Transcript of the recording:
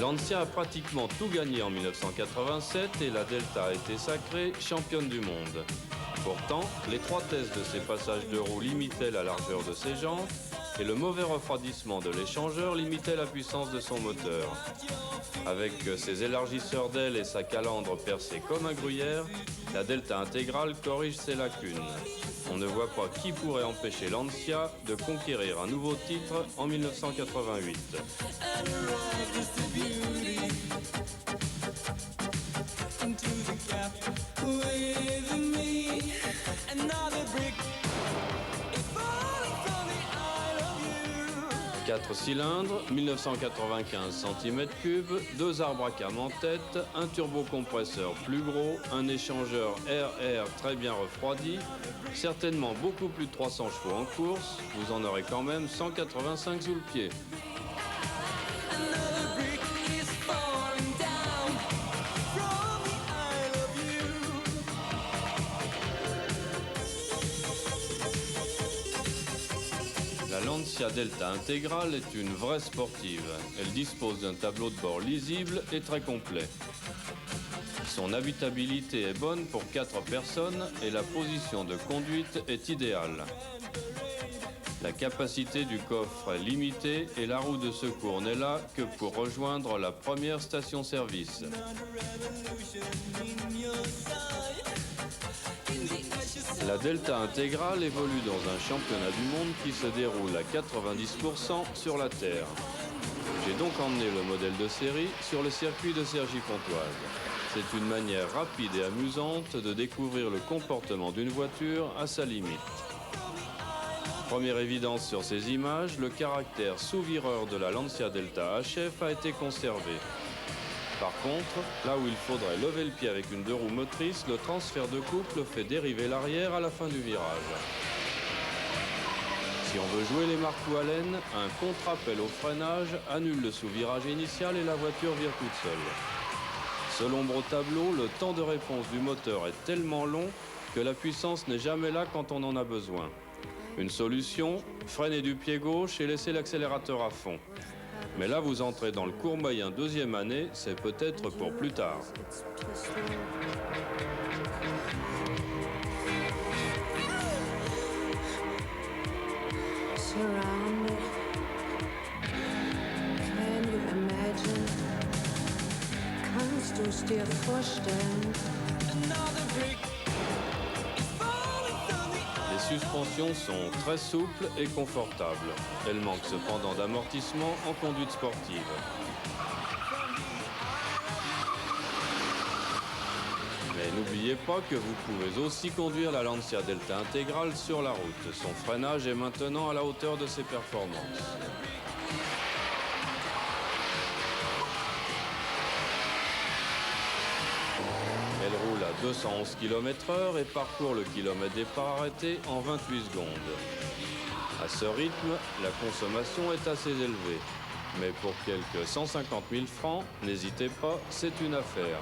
Lancia a pratiquement tout gagné en 1987 et la Delta a été sacrée championne du monde. Pourtant, l'étroitesse de ses passages de roue limitait la largeur de ses jantes et le mauvais refroidissement de l'échangeur limitait la puissance de son moteur. Avec ses élargisseurs d'ailes et sa calandre percée comme un gruyère, la Delta intégrale corrige ses lacunes. On ne voit pas qui pourrait empêcher Lancia de conquérir un nouveau titre en 1988. Quatre cylindres, 1995 cm3, deux arbres à cam en tête, un turbocompresseur plus gros, un échangeur air-air très bien refroidi, certainement beaucoup plus de 300 chevaux en course, vous en aurez quand même 185 sous le pied. La Lancia Delta intégrale est une vraie sportive. Elle dispose d'un tableau de bord lisible et très complet. Son habitabilité est bonne pour 4 personnes et la position de conduite est idéale. La capacité du coffre est limitée et la roue de secours n'est là que pour rejoindre la première station-service. La Delta intégrale évolue dans un championnat du monde qui se déroule à 90% sur la terre. J'ai donc emmené le modèle de série sur le circuit de Cergy-Pontoise. C'est une manière rapide et amusante de découvrir le comportement d'une voiture à sa limite. Première évidence sur ces images, le caractère sous-vireur de la Lancia Delta HF a été conservé. Par contre, là où il faudrait lever le pied avec une deux roues motrices, le transfert de couple fait dériver l'arrière à la fin du virage. Si on veut jouer les marteaux à laine, un contre-appel au freinage annule le sous-virage initial et la voiture vire toute seule. Selon au tableau, le temps de réponse du moteur est tellement long que la puissance n'est jamais là quand on en a besoin. Une solution, freiner du pied gauche et laisser l'accélérateur à fond. Mais là, vous entrez dans le cours moyen deuxième année, c'est peut-être pour plus tard. Les suspensions sont très souples et confortables. Elles manquent cependant d'amortissement en conduite sportive. Mais n'oubliez pas que vous pouvez aussi conduire la Lancia Delta intégrale sur la route. Son freinage est maintenant à la hauteur de ses performances. Elle roule à 211 km/h et parcourt le kilomètre départ arrêté en 28 secondes. À ce rythme, la consommation est assez élevée. Mais pour quelques 150 000 francs, n'hésitez pas, c'est une affaire.